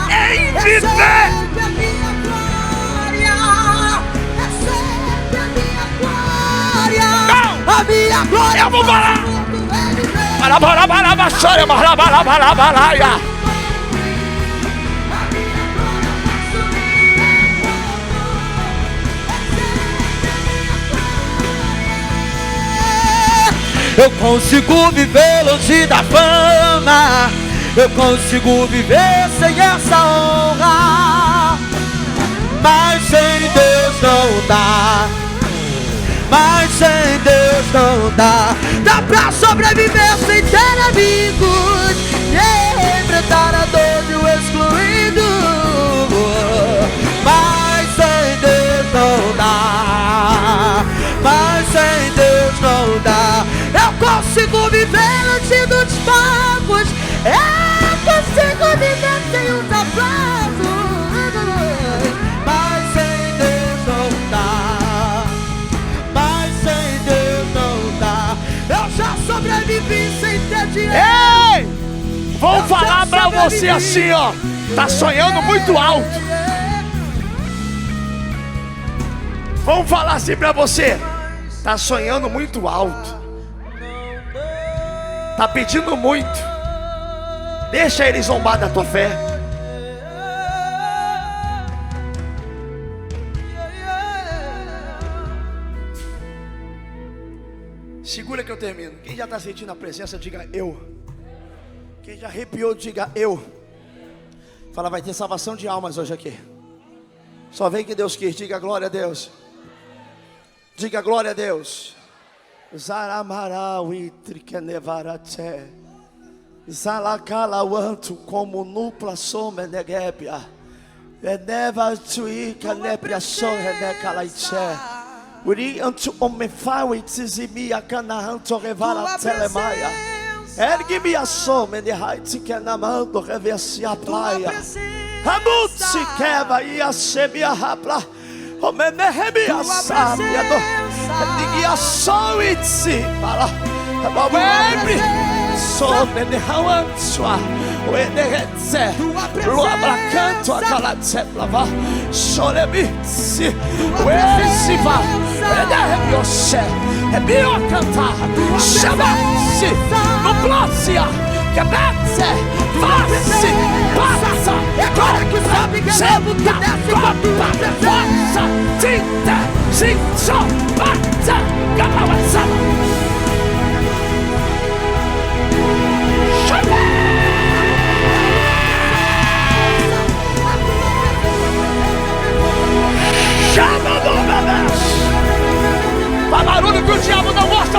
em viver. Não, eu vou falar. Eu consigo viver longe da fama, eu consigo viver sem essa honra, mas sem Deus não dá, mas sem Deus não dá. Dá pra sobreviver sem ter amigos e enfrentar a dor de um excluído, mas sem Deus não dá, mas sem Deus não dá. Eu consigo viver longe dos fogos, eu consigo viver sem os aplausos, mas sem Deus não dá, mas sem Deus não dá. Eu já sobrevivi sem ter dinheiro. Ei! Vou falar pra você assim, ó. Tá sonhando muito alto. Vamos falar assim pra você. Tá sonhando muito alto. Tá pedindo muito. Deixa ele zombar da tua fé. Segura que eu termino. Quem já está sentindo a presença, diga eu. Quem já arrepiou, diga eu. Fala, vai ter salvação de almas hoje aqui. Só vem que Deus quis, diga glória a Deus. Diga glória a Deus. Zaramarau itrikenevaraté. Zalakalawantu como nupla soma negebia. Eneva tuika nebria sorre kalaiché. Uri antu omefau itzizimia canahanto revara telemaia. Ergue-me a soma de haiti que namando reverse a praia. Hamutsi keva e a semia rapla. Omenehemia sabia do. Digia soitsi para. Babuebre. Some de hawantua. O eneretse. Lua bracanto a calatse plava. Solemitsi. O esiva. Eneremiose. É bio cantar. Chama-se. No próximo. Quebra-se. Face. Passa. Agora que sabe que é novo que desce com a tua força. Tinta. Cinto. Passa. Galawassama. Chama do bebê. Faz barulho que o diabo não gosta.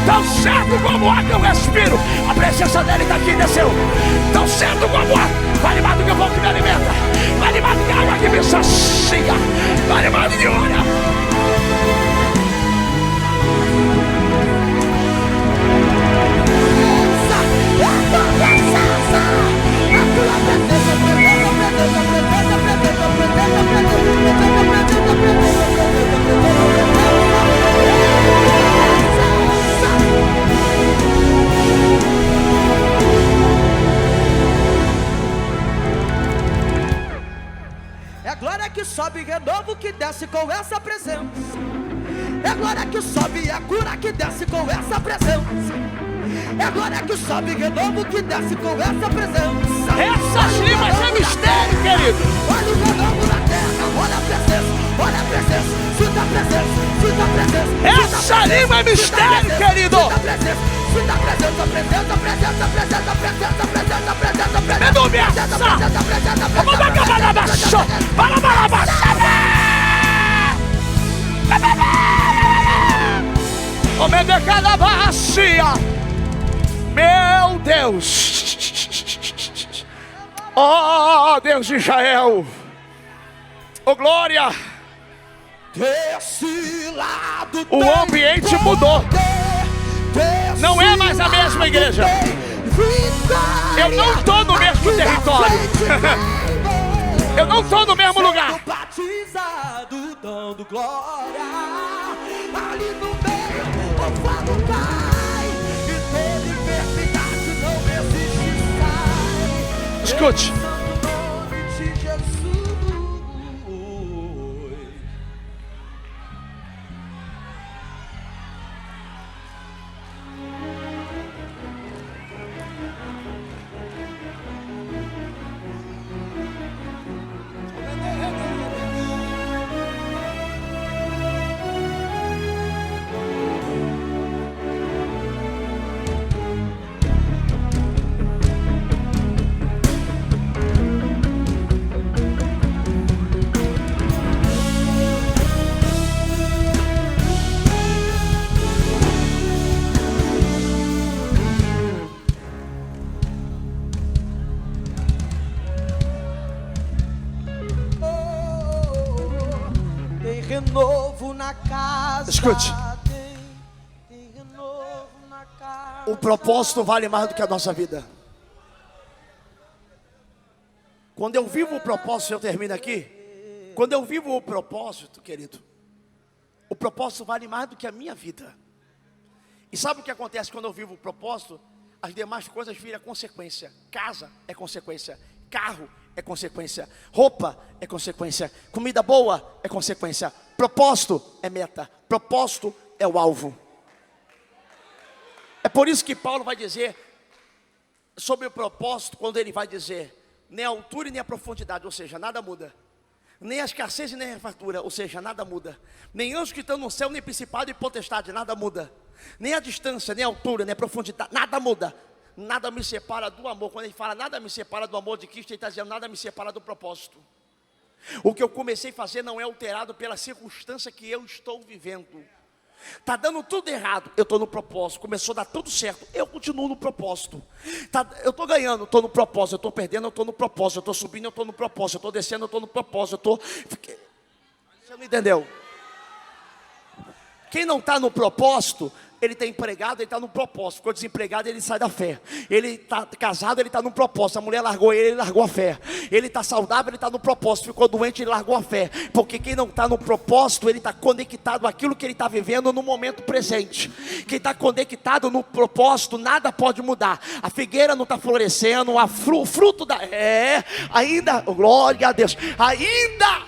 Tão certo como ar que eu respiro, a presença dele está aqui e desceu. Tão certo como ar, vale mais do que o pão que me alimenta, vale mais do que a água que me sacia, vale mais do que olha. É glória que sobe, renovo que desce com essa presença. É glória que sobe, é cura que desce com essa presença. É glória que sobe, renovo que desce com essa presença. Essa sim vai ser mistério, querido. Olha o renovo na terra, olha a presença, olha a presença, sinta a presença, sinta a presença. Essa língua é mistério, querido. Sinta a presença, sinta a presença, presença, presença, presença, presença, presença, presença, presença. É do Bessa. Vamos dar cabana baixo. Para baixo. O medecada bacia. Meu Deus. Oh, Deus de Israel. Oh, glória. Desse lado o ambiente mudou. Não é mais a mesma igreja. Eu não estou no mesmo território. Eu não estou no mesmo lugar. Batizado, dando glória. Ali no meio, o fogo cai. E toda enfermidade não existe sai. Escute. Renovo na casa. Escute. Tem renovo na casa. O propósito vale mais do que a nossa vida. Quando eu vivo o propósito, eu termino aqui. Quando eu vivo o propósito, querido, o propósito vale mais do que a minha vida. E sabe o que acontece quando eu vivo o propósito? As demais coisas viram consequência. Casa é consequência. Carro é consequência. Roupa é consequência. Comida boa é consequência. Propósito é meta. Propósito é o alvo. É por isso que Paulo vai dizer sobre o propósito, quando ele vai dizer: nem a altura e nem a profundidade, ou seja, nada muda. Nem a escassez e nem a fartura, ou seja, nada muda. Nem anjos que estão no céu, nem principado e potestade, nada muda. Nem a distância, nem a altura, nem a profundidade, nada muda. Nada me separa do amor. Quando ele fala nada me separa do amor de Cristo, ele está dizendo nada me separa do propósito. O que eu comecei a fazer não é alterado pela circunstância que eu estou vivendo. Está dando tudo errado, eu estou no propósito. Começou a dar tudo certo, eu continuo no propósito. Eu estou ganhando, estou no propósito. Eu estou perdendo, eu estou no propósito. Eu estou subindo, eu estou no propósito. Eu estou descendo, eu estou no propósito. Você não entendeu? Quem não está no propósito, ele está empregado, ele está no propósito. Ficou desempregado, ele sai da fé. Ele está casado, ele está no propósito. A mulher largou ele largou a fé. Ele está saudável, ele está no propósito. Ficou doente, ele largou a fé. Porque quem não está no propósito, ele está conectado àquilo que ele está vivendo no momento presente. Quem está conectado no propósito, nada pode mudar. A figueira não está florescendo, o fruto da... ainda, glória a Deus, ainda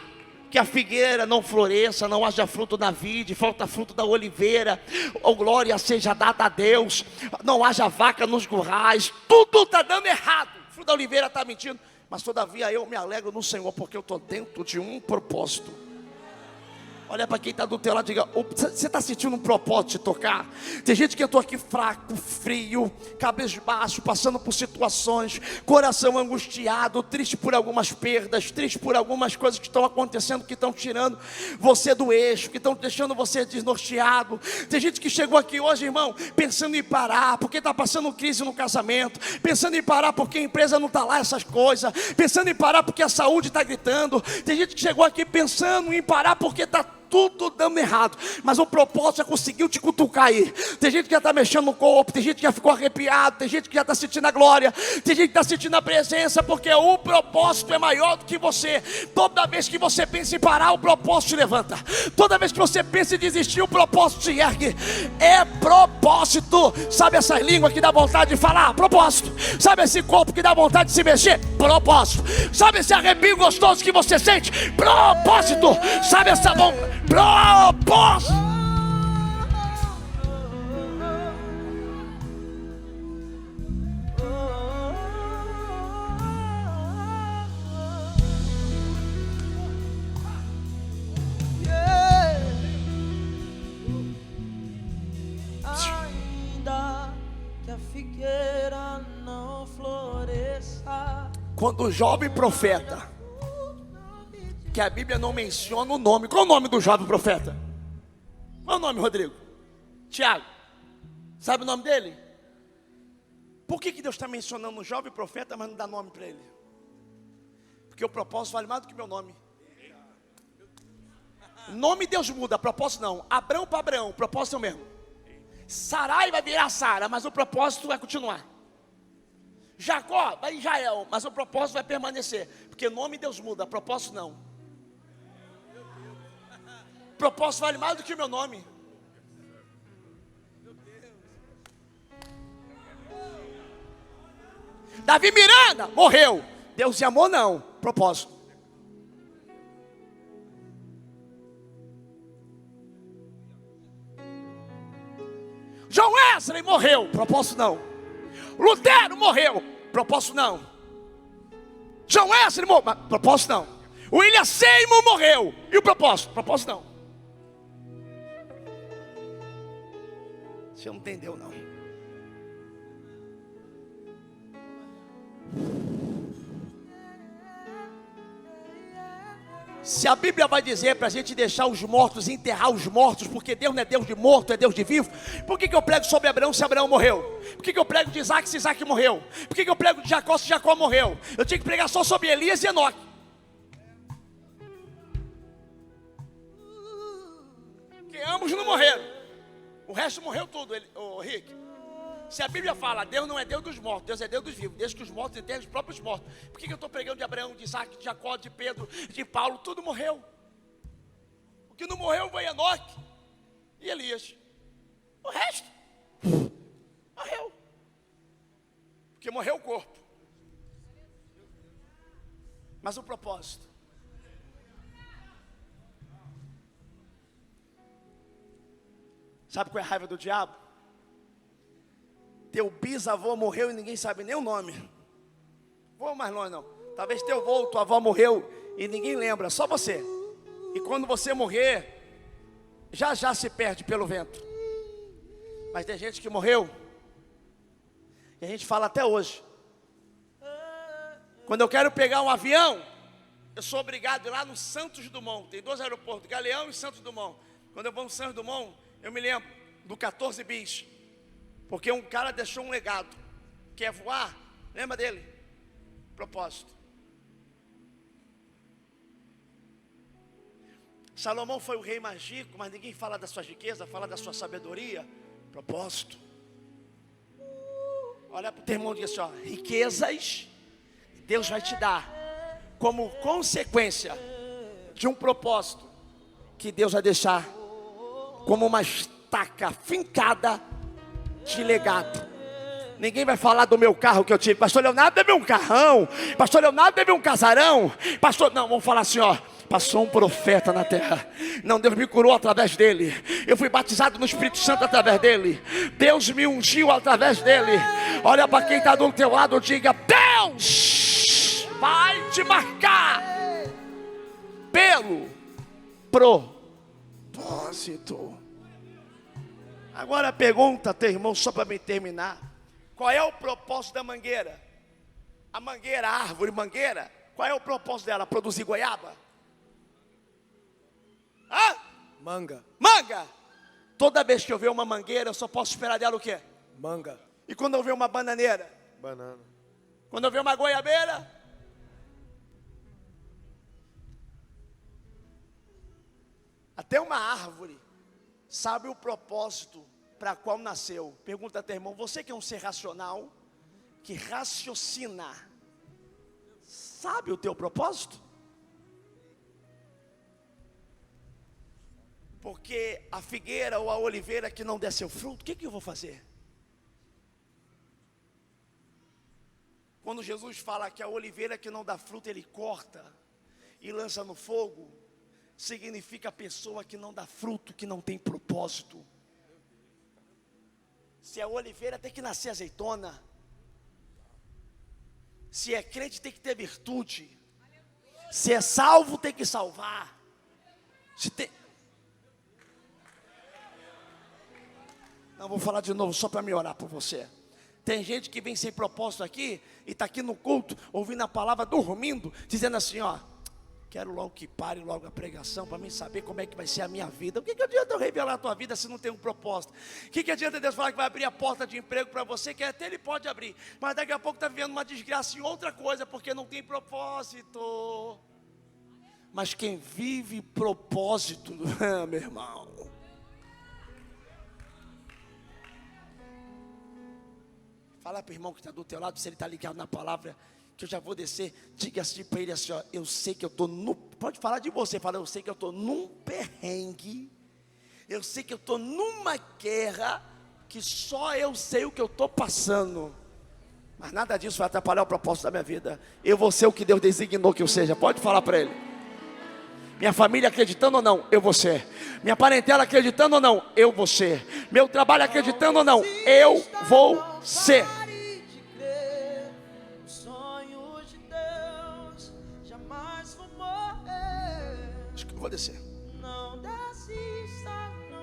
que a figueira não floresça, não haja fruto na vide, falta fruto da oliveira, oh, glória seja dada a Deus, não haja vaca nos currais, tudo está dando errado, o fruto da oliveira está mentindo, mas todavia eu me alegro no Senhor, porque eu estou dentro de um propósito. Olha para quem está do teu lado, diga: você está sentindo um propósito de tocar? Tem gente que entrou aqui fraco, frio, cabisbaixo, passando por situações, coração angustiado, triste por algumas perdas, triste por algumas coisas que estão acontecendo, que estão tirando você do eixo, que estão deixando você desnorteado. Tem gente que chegou aqui hoje, irmão, pensando em parar, porque está passando crise no casamento, pensando em parar porque a empresa não está lá, essas coisas, pensando em parar porque a saúde está gritando. Tem gente que chegou aqui pensando em parar porque está tudo dando errado, mas o propósito já conseguiu te cutucar aí. Tem gente que já está mexendo no corpo, tem gente que já ficou arrepiado, tem gente que já está sentindo a glória, tem gente que está sentindo a presença, porque o propósito é maior do que você. Toda vez que você pensa em parar, o propósito te levanta. Toda vez que você pensa em desistir, o propósito te ergue. É propósito. Sabe essa língua que dá vontade de falar? Propósito. Sabe esse corpo que dá vontade de se mexer? Propósito. Sabe esse arrepio gostoso que você sente? Propósito. Sabe essa mão? Propósito. Ainda que a figueira não floresça. Quando o jovem profeta, que a Bíblia não menciona o nome. Qual o nome do jovem profeta? Qual o nome, Rodrigo? Tiago. Sabe o nome dele? Por que Deus está mencionando o jovem profeta, mas não dá nome para ele? Porque o propósito vale mais do que meu nome. Nome Deus muda, propósito não. Abrão para Abraão, propósito é o mesmo. Sarai vai virar Sara, mas o propósito vai continuar. Jacó vai em Israel, mas o propósito vai permanecer. Porque nome Deus muda, propósito não. Propósito vale mais do que o meu nome. Davi Miranda morreu. Deus te amou, não. Propósito. João Wesley morreu. Propósito não. Lutero morreu. Propósito não. João Wesley morreu. Propósito não. William Seymour morreu. E o propósito? Propósito não. Você não entendeu, não. Se a Bíblia vai dizer para a gente deixar os mortos, enterrar os mortos, porque Deus não é Deus de morto, é Deus de vivo, por que eu prego sobre Abraão se Abraão morreu? Por que eu prego de Isaac se Isaac morreu? Por que eu prego de Jacó se Jacó morreu? Eu tinha que pregar só sobre Elias e Enoque. Que ambos não morreram. O resto morreu tudo, Rick. Se a Bíblia fala, Deus não é Deus dos mortos, Deus é Deus dos vivos. Deixa que os mortos enterrem os próprios mortos. Por que eu estou pregando de Abraão, de Isaac, de Jacó, de Pedro, de Paulo? Tudo morreu. O que não morreu foi Enoque e Elias. O resto morreu. Porque morreu o corpo. Mas o propósito. Sabe qual é a raiva do diabo? Teu bisavô morreu e ninguém sabe nem o nome. Vou mais longe não. Talvez teu avô, tua avó morreu e ninguém lembra, só você. E quando você morrer, já se perde pelo vento. Mas tem gente que morreu e a gente fala até hoje. Quando eu quero pegar um avião, eu sou obrigado a ir lá no Santos Dumont. Tem 2 aeroportos, Galeão e Santos Dumont. Quando eu vou no Santos Dumont, eu me lembro do 14 bis. Porque um cara deixou um legado. Quer voar? Lembra dele? Propósito. Salomão foi o rei mais rico, mas ninguém fala da sua riqueza, fala da sua sabedoria. Propósito. Olha para o teu irmão e diz assim, ó, riquezas Deus vai te dar como consequência de um propósito que Deus vai deixar como uma estaca fincada de legado. Ninguém vai falar do meu carro que eu tive. Pastor Leonardo teve um carrão. Pastor Leonardo teve um casarão. Pastor, não, vamos falar assim, ó. Passou um profeta na terra. Não, Deus me curou através dele. Eu fui batizado no Espírito Santo através dele. Deus me ungiu através dele. Olha para quem está do teu lado, diga: Deus vai te marcar pelo propósito. Agora pergunta, teu irmão, só para me terminar. Qual é o propósito da mangueira? A mangueira, a árvore mangueira, qual é o propósito dela? Produzir goiaba? Hã? Manga. Manga! Toda vez que eu ver uma mangueira, eu só posso esperar dela o quê? Manga. E quando eu ver uma bananeira? Banana. Quando eu ver uma goiabeira? Até uma árvore sabe o propósito para qual nasceu. Pergunta teu irmão, você que é um ser racional, que raciocina, sabe o teu propósito? Porque a figueira ou a oliveira que não der seu fruto, o que eu vou fazer? Quando Jesus fala que a oliveira que não dá fruto, ele corta e lança no fogo, significa a pessoa que não dá fruto, que não tem propósito. Se é oliveira, tem que nascer azeitona. Se é crente, tem que ter virtude. Se é salvo, tem que salvar. Se tem... Não, vou falar de novo, só para me orar por você. Tem gente que vem sem propósito aqui, e está aqui no culto, ouvindo a palavra, dormindo, dizendo assim, ó, quero logo que pare logo a pregação, para mim saber como é que vai ser a minha vida. O que adianta eu revelar a tua vida se não tem um propósito? O que adianta Deus falar que vai abrir a porta de emprego para você, que até Ele pode abrir, mas daqui a pouco está vivendo uma desgraça em outra coisa, porque não tem propósito. Mas quem vive propósito, meu irmão, fala para o irmão que está do teu lado, se ele está ligado na palavra, que eu já vou descer, diga assim para ele assim, ó, eu sei que eu estou pode falar de você, fala, eu sei que eu estou num perrengue, eu sei que eu estou numa guerra, que só eu sei o que eu estou passando, mas nada disso vai atrapalhar o propósito da minha vida, eu vou ser o que Deus designou que eu seja, pode falar para ele. Minha família acreditando ou não, eu vou ser. Minha parentela acreditando ou não, eu vou ser. Meu trabalho acreditando ou não, eu vou ser. Acho que eu vou descer.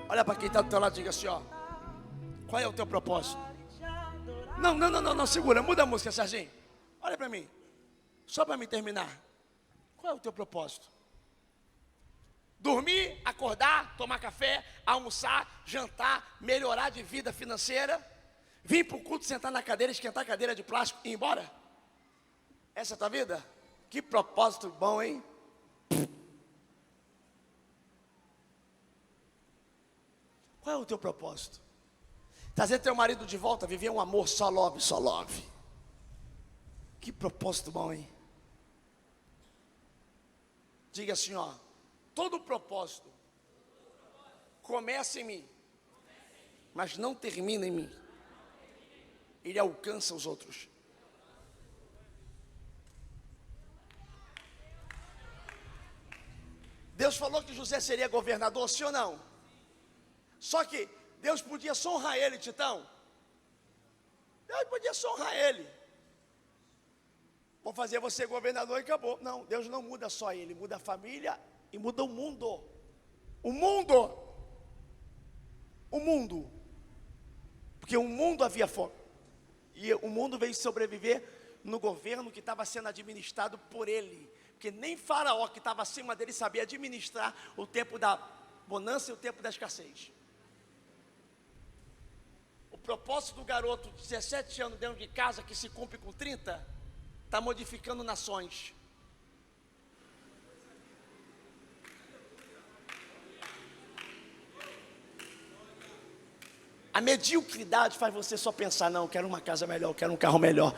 Olha para quem está do teu lado e diga assim, ó, qual é o teu propósito? Não, segura, muda a música, Serginho. Olha para mim, só para me terminar. Qual é o teu propósito? Dormir, acordar, tomar café, almoçar, jantar, melhorar de vida financeira, vir para o culto, sentar na cadeira, esquentar a cadeira de plástico e ir embora? Essa é a tua vida? Que propósito bom, hein? Qual é o teu propósito? Trazer teu marido de volta, viver um amor só love, só love. Que propósito bom, hein? Diga assim, ó, todo propósito começa em mim, mas não termina em mim. Ele alcança os outros. Deus falou que José seria governador, sim ou não? Só que Deus podia só honrar ele, Titão. Deus podia só honrar ele. Vou fazer você governador e acabou. Não, Deus não muda só ele, muda a família e muda o mundo. O mundo. O mundo. Porque o mundo havia fome. E o mundo veio sobreviver no governo que estava sendo administrado por ele. Porque nem Faraó, que estava acima dele, sabia administrar o tempo da bonança e o tempo da escassez. O propósito do garoto de 17 anos dentro de casa, que se cumpre com 30, está modificando nações. A mediocridade faz você só pensar, não, eu quero uma casa melhor, eu quero um carro melhor.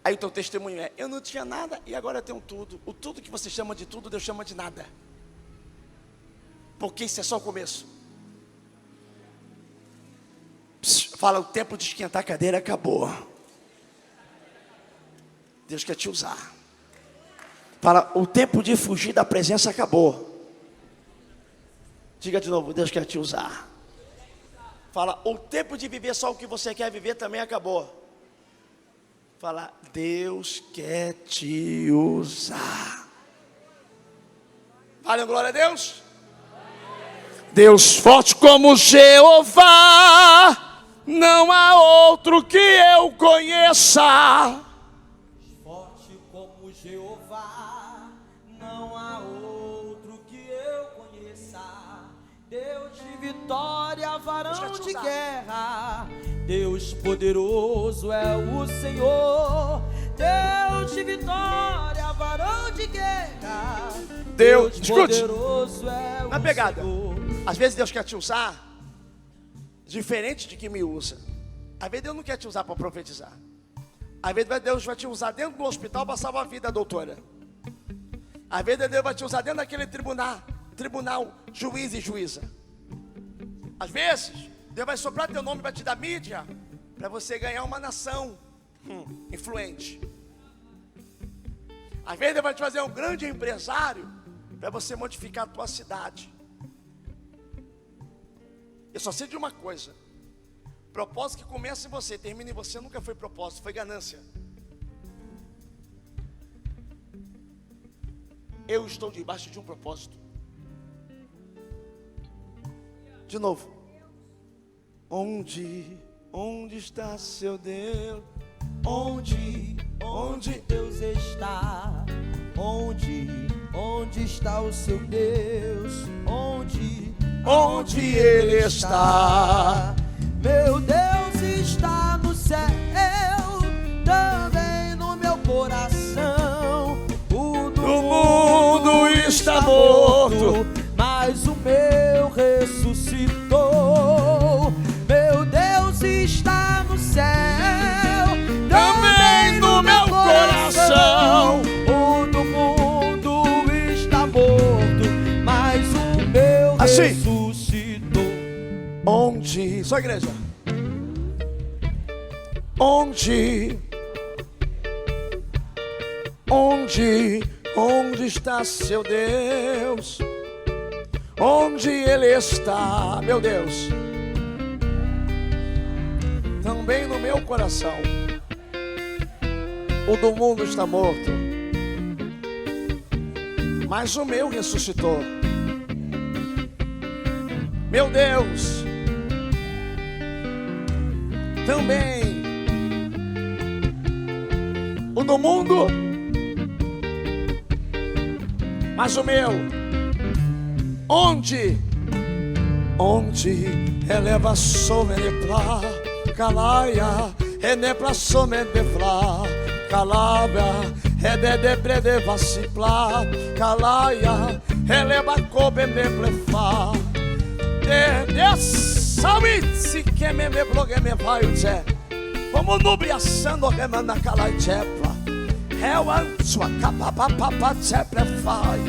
Aí o teu testemunho é, eu não tinha nada e agora eu tenho tudo. O tudo que você chama de tudo, Deus chama de nada. Porque isso é só o começo. Fala, o tempo de esquentar a cadeira acabou. Deus quer te usar. Fala, o tempo de fugir da presença acabou. Diga de novo, Deus quer te usar. Fala, o tempo de viver só o que você quer viver também acabou. Fala, Deus quer te usar. Vale glória a Deus? Deus forte como Jeová, não há outro que eu conheça. Forte como Jeová, não há outro que eu conheça. Deus de vitória, varão de guerra, Deus poderoso é o Senhor. Deus de vitória, varão de guerra, Deus poderoso é o na pegada. Senhor. Às vezes Deus quer te usar diferente de que me usa. Às vezes Deus não quer te usar para profetizar. Às vezes Deus vai te usar dentro do hospital para salvar a vida da doutora. Às vezes Deus vai te usar dentro daquele tribunal, juiz e juíza. Às vezes Deus vai soprar teu nome, vai te dar mídia para você ganhar uma nação influente. Às vezes Deus vai te fazer um grande empresário para você modificar a tua cidade. Eu só sei de uma coisa: propósito que começa em você, termina em você, nunca foi propósito, foi ganância. Eu estou debaixo de um propósito. De novo. Onde está seu Deus? Onde Deus está? Onde está o seu Deus? Onde Ele está? Meu Deus está no céu, também no meu coração. O do mundo está morto, mas o meu ressuscitou. Meu Deus está no céu, também no meu coração. O do mundo está morto, mas o meu ressuscitou. Onde, só igreja. Onde está seu Deus? Onde Ele está, meu Deus? Também no meu coração. O do mundo está morto, mas o meu ressuscitou. Meu Deus, também o do mundo, mas o meu. Onde eleva sobre plá, calaia, enepla sobre plá, calabra, de predeva si plá, calaia, eleva cobe me plefa. Salve-se que me blogue me vai dizer. Como nubriaçando remanda calai tepla. Rewan sua capa papa tepla fai.